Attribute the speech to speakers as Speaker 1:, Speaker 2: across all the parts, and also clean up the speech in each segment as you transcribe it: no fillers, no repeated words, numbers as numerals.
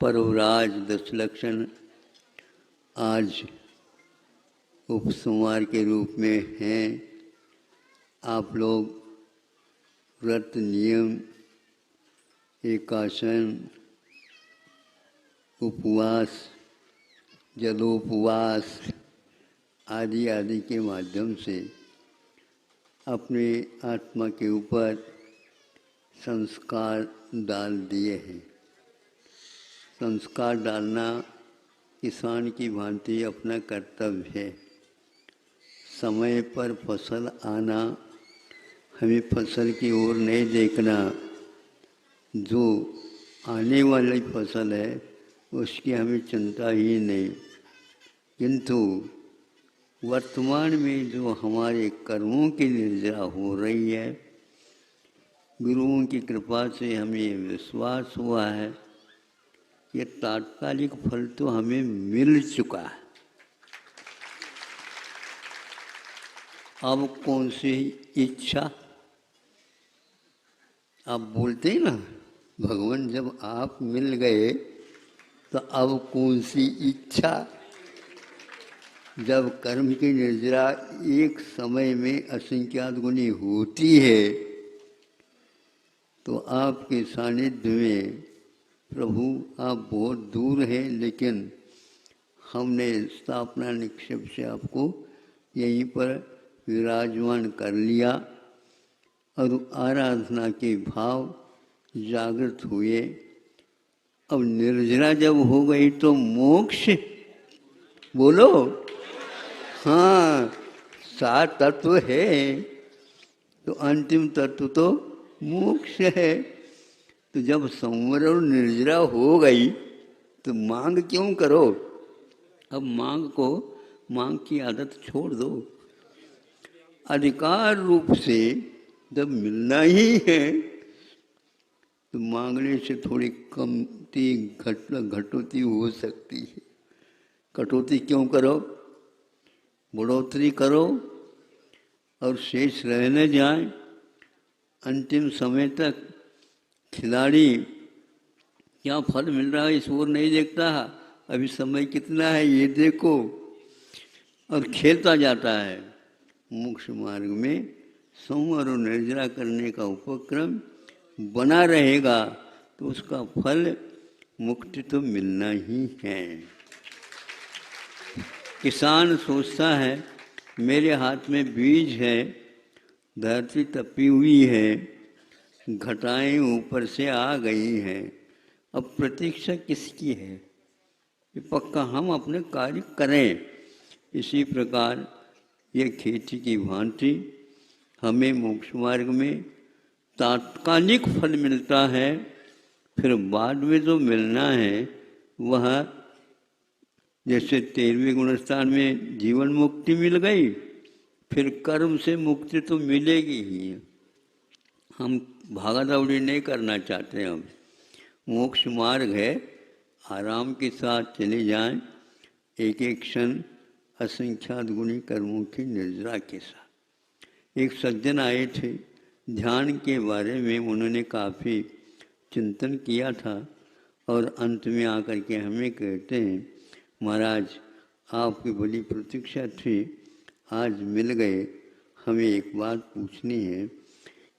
Speaker 1: पर्वराज दशलक्षण आज उपसंहार के रूप में हैं। आप लोग व्रत नियम, एकासन, उपवास, जलोपवास आदि आदि के माध्यम से अपने आत्मा के ऊपर संस्कार डाल दिए हैं। संस्कार डालना किसान की भांति अपना कर्तव्य है। समय पर फसल आना, हमें फसल की ओर नहीं देखना। जो आने वाली फसल है उसकी हमें चिंता ही नहीं, किंतु वर्तमान में जो हमारे कर्मों की निर्जरा हो रही है, गुरुओं की कृपा से हमें विश्वास हुआ है ये तात्कालिक फल तो हमें मिल चुका है। अब कौन सी इच्छा? आप बोलते हैं ना, भगवान जब आप मिल गए तो अब कौन सी इच्छा? जब कर्म की निर्जरा एक समय में असंख्यात गुनी होती है तो आपके सानिध्य में प्रभु आप बहुत दूर हैं, लेकिन हमने स्थापना निक्षेप से आपको यहीं पर विराजमान कर लिया और आराधना के भाव जागृत हुए। अब निर्जरा जब हो गई तो मोक्ष बोलो। हाँ, 7 तत्व है तो अंतिम तत्व तो मोक्ष है। तो जब संवर और निर्जरा हो गई तो मांग क्यों करो? अब मांग की आदत छोड़ दो। अधिकार रूप से जब मिलना ही है तो मांगने से थोड़ी कमती घटोती हो सकती है। कटौती क्यों करो? बढ़ोतरी करो और शेष रहने जाए। अंतिम समय तक खिलाड़ी क्या फल मिल रहा है इस ओर नहीं देखता, अभी समय कितना है ये देखो, और खेलता जाता है। मोक्ष मार्ग में संवर और निर्जरा करने का उपक्रम बना रहेगा तो उसका फल मुक्ति तो मिलना ही है। किसान सोचता है मेरे हाथ में बीज है, धरती तपी हुई है, घटाएं ऊपर से आ गई हैं, अब प्रतीक्षा किसकी है? ये पक्का हम अपने कार्य करें। इसी प्रकार ये खेती की भांति हमें मोक्ष मार्ग में तात्कालिक फल मिलता है, फिर बाद में जो मिलना है वह जैसे 13वें गुणस्थान में जीवन मुक्ति मिल गई, फिर कर्म से मुक्ति तो मिलेगी ही। हम भागा दौड़ी नहीं करना चाहते। हम मोक्ष मार्ग है, आराम के साथ चले जाएं, एक एक क्षण असंख्यात गुणी कर्मों की निर्जरा के साथ। एक सज्जन आए थे, ध्यान के बारे में उन्होंने काफ़ी चिंतन किया था और अंत में आकर के हमें कहते हैं महाराज आपकी बड़ी प्रतीक्षा थी, आज मिल गए। हमें एक बात पूछनी है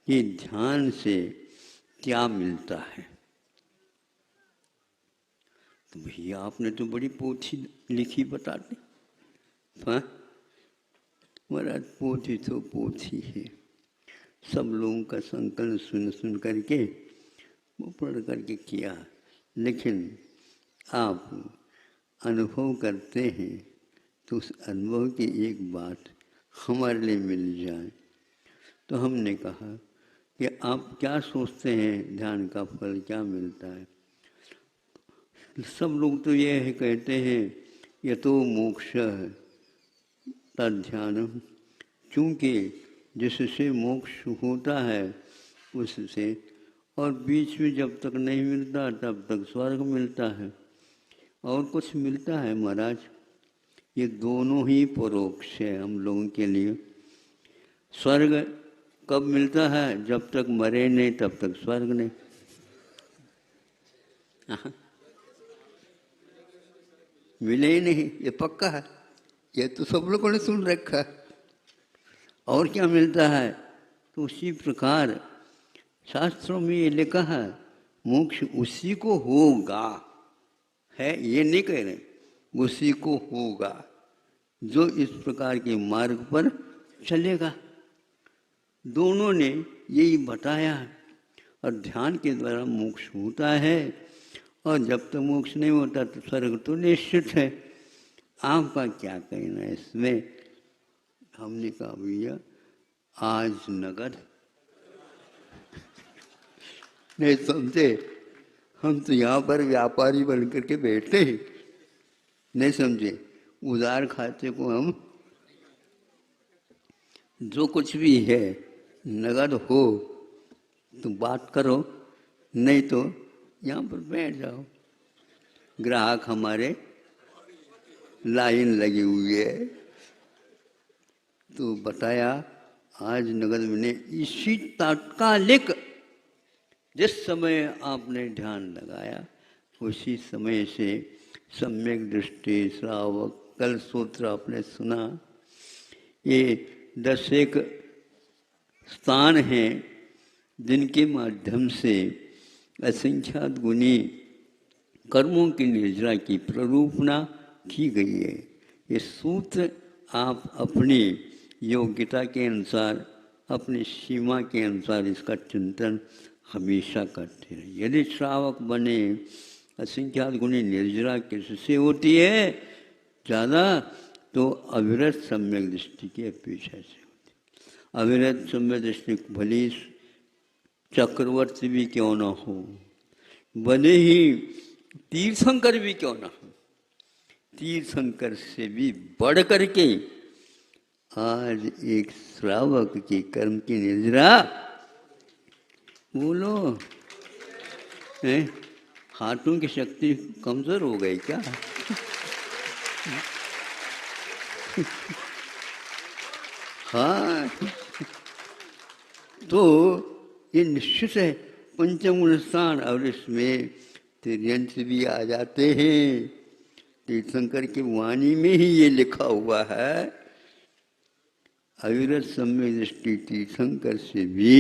Speaker 1: कि ध्यान से क्या मिलता है? तो भैया आपने तो बड़ी पोथी लिखी, बता दें। हाँ महाराज, पोथी तो पोथी है, सब लोगों का संकलन सुन करके वो पढ़ करके किया, लेकिन आप अनुभव करते हैं तो उस अनुभव की एक बात हमारे लिए मिल जाए। तो हमने कहा कि आप क्या सोचते हैं ध्यान का फल क्या मिलता है? सब लोग तो ये है कहते हैं ये तो मोक्ष है तद्ध्यानम, क्योंकि जिससे मोक्ष होता है उससे, और बीच में जब तक नहीं मिलता तब तक स्वर्ग मिलता है और कुछ मिलता है महाराज। ये दोनों ही परोक्ष है हम लोगों के लिए। स्वर्ग कब मिलता है? जब तक मरे नहीं तब तक स्वर्ग नहीं। मिले ही नहीं, ये पक्का है, ये तो सब लोगों ने सुन रखा है। और क्या मिलता है? तो उसी प्रकार शास्त्रों में ये लिखा है मोक्ष उसी को होगा, है ये नहीं कह रहे, उसी को होगा जो इस प्रकार के मार्ग पर चलेगा। दोनों ने यही बताया है। और ध्यान के द्वारा मोक्ष होता है, और जब तक मोक्ष नहीं होता तो स्वर्ग तो निश्चित है। आपका क्या कहना है इसमें? हमने कहा भैया आज नगद नहीं समझे, हम तो यहाँ पर व्यापारी बन करके बैठे हैं, नहीं समझे। उधार खाते को हम जो कुछ भी है नगद हो तो बात करो, नहीं तो यहाँ पर बैठ जाओ। ग्राहक हमारे लाइन लगी हुई है, तो बताया आज नगद मैंने इसी तात्कालिक जिस समय आपने ध्यान लगाया उसी समय से सम्यक दृष्टि, श्रावक, कल सूत्र आपने सुना, ये 10 स्थान हैं जिनके माध्यम से असंख्यात गुणी कर्मों की निर्जरा की प्ररूपणा की गई है। ये सूत्र आप अपनी योग्यता के अनुसार, अपनी सीमा के अनुसार इसका चिंतन हमेशा करते रहे। यदि श्रावक बने, असंख्यात गुणी निर्जरा किससे होती है ज़्यादा? तो अविरत सम्यक दृष्टि की अपेक्षा से होती है। अविरत सम्यक दृष्टि भली चक्रवर्ती भी क्यों ना हो, भले ही तीर्थंकर भी क्यों ना हो, तीर्थंकर से भी बढ़ करके आज एक श्रावक की कर्म की निर्जरा, बोलो है, हाथों की शक्ति कमजोर हो गई क्या? हाँ, तो ये निश्चित है पंचम गुण स्थान, और इसमें तिर्यंश भी आ जाते हैं। तीर्थंकर की वाणी में ही ये लिखा हुआ है, अविरत सम्यक दृष्टि तीर्थंकर से भी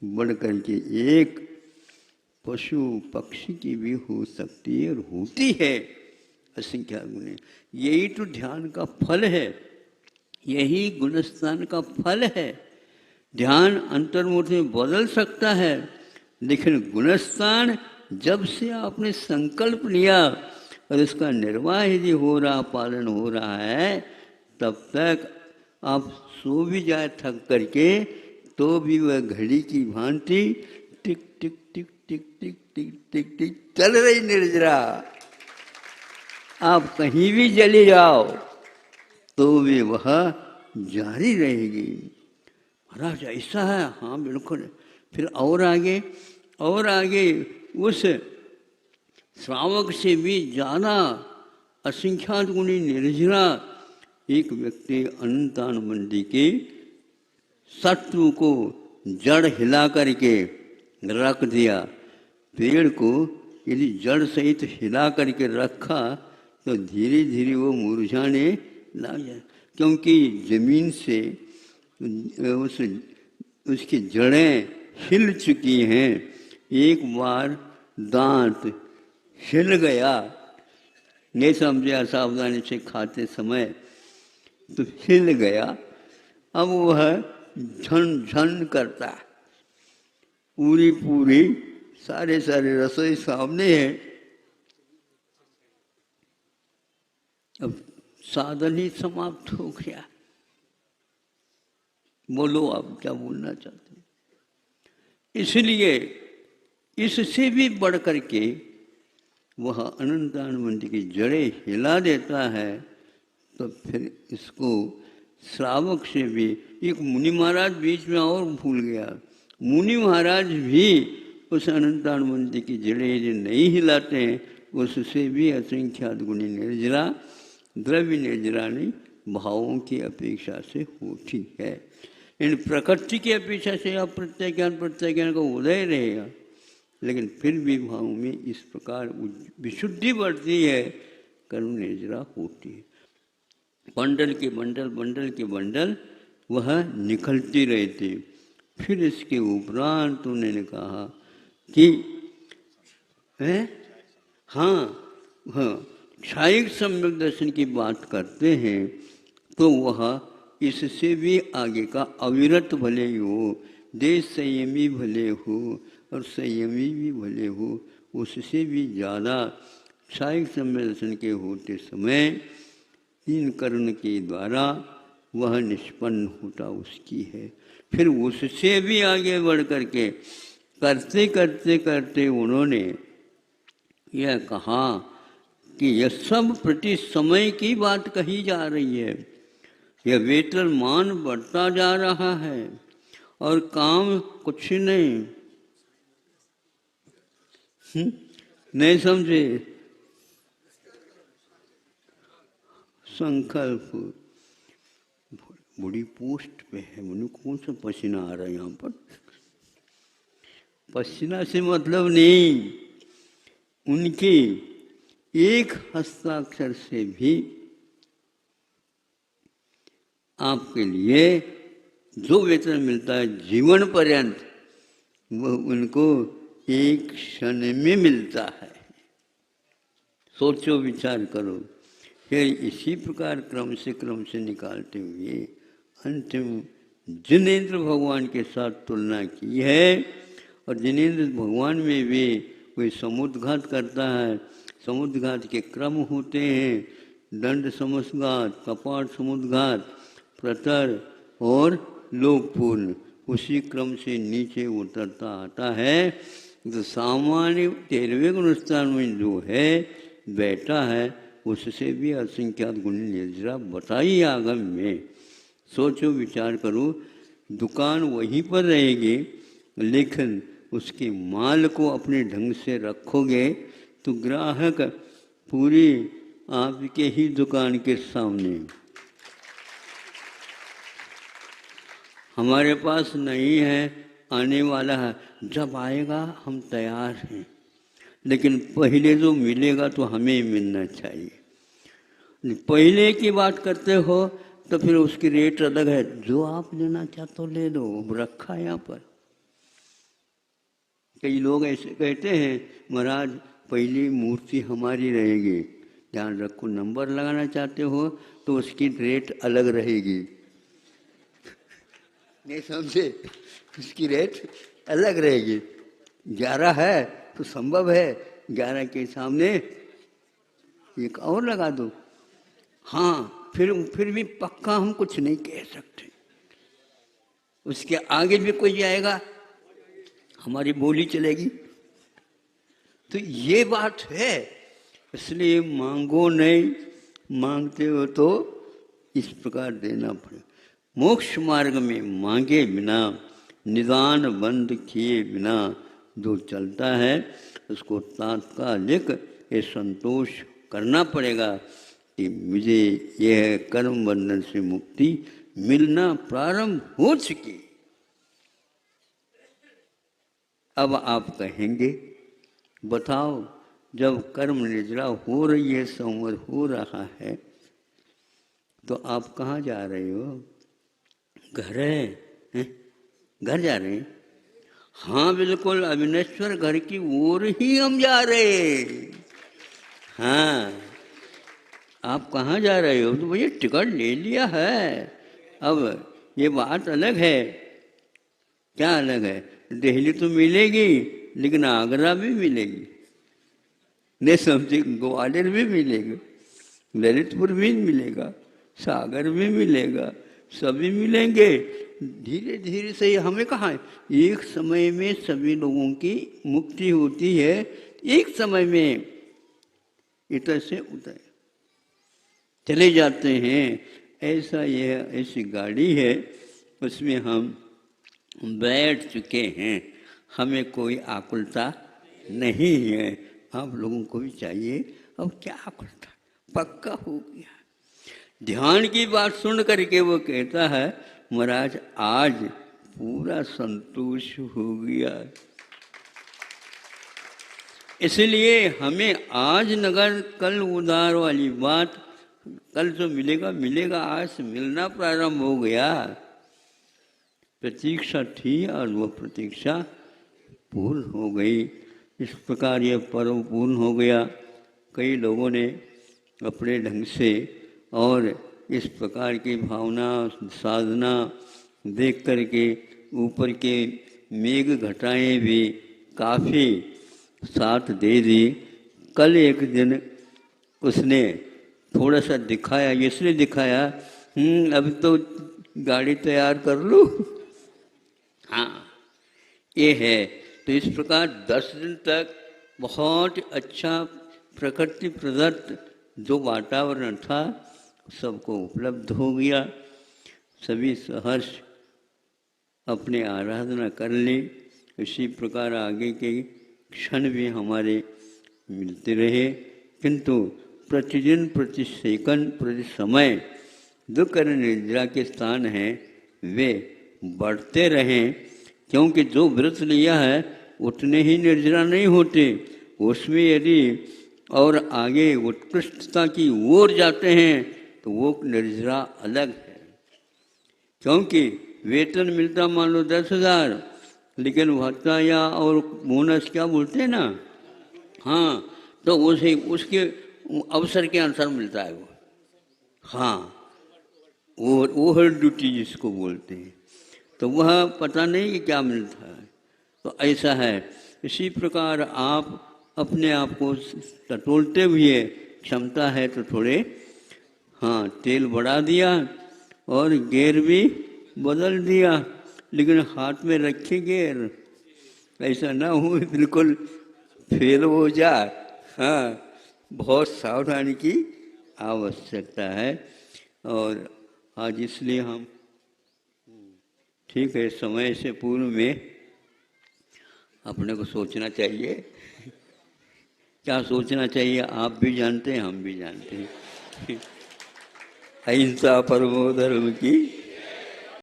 Speaker 1: बढ़ करके एक पशु पक्षी की भी हो सकती है और होती है असंख्यात गुण। यही तो ध्यान का फल है, यही गुणस्थान का फल है। ध्यान अंतर्मुख में बदल सकता है, लेकिन गुणस्थान जब से आपने संकल्प लिया और इसका निर्वाह यदि हो रहा, पालन हो रहा है, तब तक आप सो भी जाए थक करके तो भी वह घड़ी की भांति टिक टिक टिक टिक टिक टिक टिक टिक चल रही निर्जरा। आप कहीं भी चले जाओ तो भी वह जारी रहेगी। महाराज ऐसा है? हाँ बिल्कुल। फिर और आगे उस श्रावक से भी ज़्यादा असंख्यात गुणी निर्जरा एक व्यक्ति अनंतान मंडी के शत्रु को जड़ हिला करके रख दिया। पेड़ को यदि जड़ सहित हिला करके रखा तो धीरे धीरे वो मुरझाने लग जाए, क्योंकि जमीन से उसकी जड़ें हिल चुकी हैं। एक बार दांत हिल गया, नहीं समझे असावधानी से खाते समय, तो हिल गया, अब वह झन झन करता है। पूरी सारे रसोई सामने है, अब साधन ही समाप्त हो गया। बोलो आप क्या बोलना चाहते हैं? इसलिए इससे भी बढ़ करके वह अनंतानंद की जड़ें हिला देता है। तो फिर इसको श्रावक से भी, एक मुनि महाराज बीच में और भूल गया, मुनि महाराज भी उस अनंतानंद की जड़ें यदि नहीं हिलाते हैं, उससे भी असंख्यात गुणी निर्जरा, द्रव्य निर्जरा नहीं, भावों की अपेक्षा से होती है। इन प्रकृति की अपेक्षा से आप प्रत्यय ज्ञान का उदय रहेगा, लेकिन फिर भी भाव में इस प्रकार विशुद्धि बढ़ती है। कर्म निद्रा होती है। बंडल के बंडल वह निकलती रहती। फिर इसके उपरांत उन्होंने कहा कि हाँ क्षायिक सम्यक दर्शन की बात करते हैं तो वह इससे भी आगे का अविरत भले हो, देश संयमी भले हो और संयमी भी भले हो, उससे भी ज़्यादा क्षायिक सम्यक दर्शन के होते समय इन कर्ण के द्वारा वह निष्पन्न होता उसकी है। फिर उससे भी आगे बढ़ करके करते करते करते उन्होंने यह कहा कि यह सब प्रति समय की बात कही जा रही है। यह वेतनमान बढ़ता जा रहा है और काम कुछ नहीं। नहीं समझे? संकल्प बड़ी पोस्ट पे है। मुझे कौन सा पसीना आ रहा है यहाँ पर? पसीना से मतलब नहीं, उनके एक हस्ताक्षर से भी आपके लिए जो वेतन मिलता है जीवन पर्यंत, वह उनको एक क्षण में मिलता है। सोचो, विचार करो। फिर इसी प्रकार क्रम से निकालते हुए अंतिम जिनेंद्र भगवान के साथ तुलना की है। और जिनेंद्र भगवान में भी कोई समुद्घात करता है। समुद्घात के क्रम होते हैं, दंड समुद्घात, कपाट समुद्घात, प्रतर और लोकपूर्ण। उसी क्रम से नीचे उतरता आता है। तो सामान्य 13वें गुणस्थान में जो है बैठा है, उससे भी असंख्यात गुण निर्जरा बताई आगम में। सोचो, विचार करो। दुकान वहीं पर रहेगी, लेकिन उसके माल को अपने ढंग से रखोगे तो ग्राहक पूरी आपके ही दुकान के सामने। हमारे पास नहीं है, आने वाला है, जब आएगा हम तैयार हैं, लेकिन पहले जो मिलेगा तो हमें मिलना चाहिए। पहले की बात करते हो तो फिर उसकी रेट अलग है। जो आप लेना चाहते हो ले लो, रखा यहाँ पर। कई लोग ऐसे कहते हैं, महाराज पहली मूर्ति हमारी रहेगी। ध्यान रखो, नंबर लगाना चाहते हो तो उसकी रेट अलग रहेगी। नहीं समझे? उसकी रेट अलग रहेगी। 11 है तो संभव है 11 के सामने एक और लगा दो। हाँ, फिर भी पक्का हम कुछ नहीं कह सकते। उसके आगे भी कोई जाएगा, हमारी बोली चलेगी। तो ये बात है। इसलिए मांगो नहीं, मांगते हो तो इस प्रकार देना पड़े। मोक्ष मार्ग में मांगे बिना, निदान बंद किए बिना जो चलता है, उसको तात्कालिक ये संतोष करना पड़ेगा कि मुझे यह कर्म बंधन से मुक्ति मिलना प्रारंभ हो चुकी। अब आप कहेंगे, बताओ, जब कर्म निद्रा हो रही है, संवर हो रहा है, तो आप कहाँ जा रहे हो? घर है? घर जा रहे हैं? हाँ बिल्कुल, अविनेश्वर घर की ओर ही हम जा रहे हैं। हाँ, आप कहाँ जा रहे हो? तो भैया टिकट ले लिया है। अब ये बात अलग है। क्या अलग है? दिल्ली तो मिलेगी, लेकिन आगरा भी मिलेगी। नहीं समझे? ग्वालियर भी मिलेगा, ललितपुर भी मिलेगा, सागर भी मिलेगा, सभी मिलेंगे। धीरे धीरे से हमें कहाँ है, एक समय में सभी लोगों की मुक्ति होती है। एक समय में इधर से उधर चले जाते हैं। ऐसा यह ऐसी गाड़ी है, उसमें हम बैठ चुके हैं। हमें कोई आकुलता नहीं है। आप लोगों को भी चाहिए। अब क्या आकुलता, पक्का हो गया। ध्यान की बात सुन करके वो कहता है, महाराज आज पूरा संतोष हो गया। इसलिए हमें आज नगर कल उधार वाली बात, कल जो मिलेगा मिलेगा, आज से मिलना प्रारंभ हो गया। प्रतीक्षा थी और वह प्रतीक्षा पूर्ण हो गई। इस प्रकार यह पर्व पूर्ण हो गया। कई लोगों ने अपने ढंग से और इस प्रकार की भावना साधना देख करके ऊपर के मेघ घटाएं भी काफ़ी साथ दे दी। कल एक दिन उसने थोड़ा सा दिखाया, इसलिए दिखाया अब तो गाड़ी तैयार कर लूँ। हाँ, ये है। तो इस प्रकार 10 दिन तक बहुत अच्छा प्रकृति प्रदत्त जो वातावरण था सबको उपलब्ध हो गया। सभी सहर्ष अपने आराधना कर ली। इसी प्रकार आगे के क्षण भी हमारे मिलते रहे, किंतु प्रतिदिन प्रति सेकंड प्रति समय जो कर्म निद्रा के स्थान हैं वे बढ़ते रहें, क्योंकि जो व्रत लिया है उतने ही निर्जरा नहीं होते। उसमें यदि और आगे उत्कृष्टता की ओर जाते हैं तो वो निर्जरा अलग है। क्योंकि वेतन मिलता मान लो 10,000, लेकिन भत्ता या और बोनस क्या बोलते हैं ना, हाँ, तो उसे उसके अवसर के अनुसार मिलता है वो। हाँ, ओवर ड्यूटी जिसको बोलते हैं, तो वह पता नहीं कि क्या मिलता है। तो ऐसा है। इसी प्रकार आप अपने आप को टटोलते हुए क्षमता है तो थोड़े तेल बढ़ा दिया और गेयर भी बदल दिया, लेकिन हाथ में रखे गेयर, ऐसा ना हो बिल्कुल फेल हो जाए। हाँ, बहुत सावधानी की आवश्यकता है। और आज इसलिए हम ठीक है समय से पूर्व में अपने को सोचना चाहिए। क्या सोचना चाहिए आप भी जानते हैं, हम भी जानते हैं। अहिंसा परमो धर्म की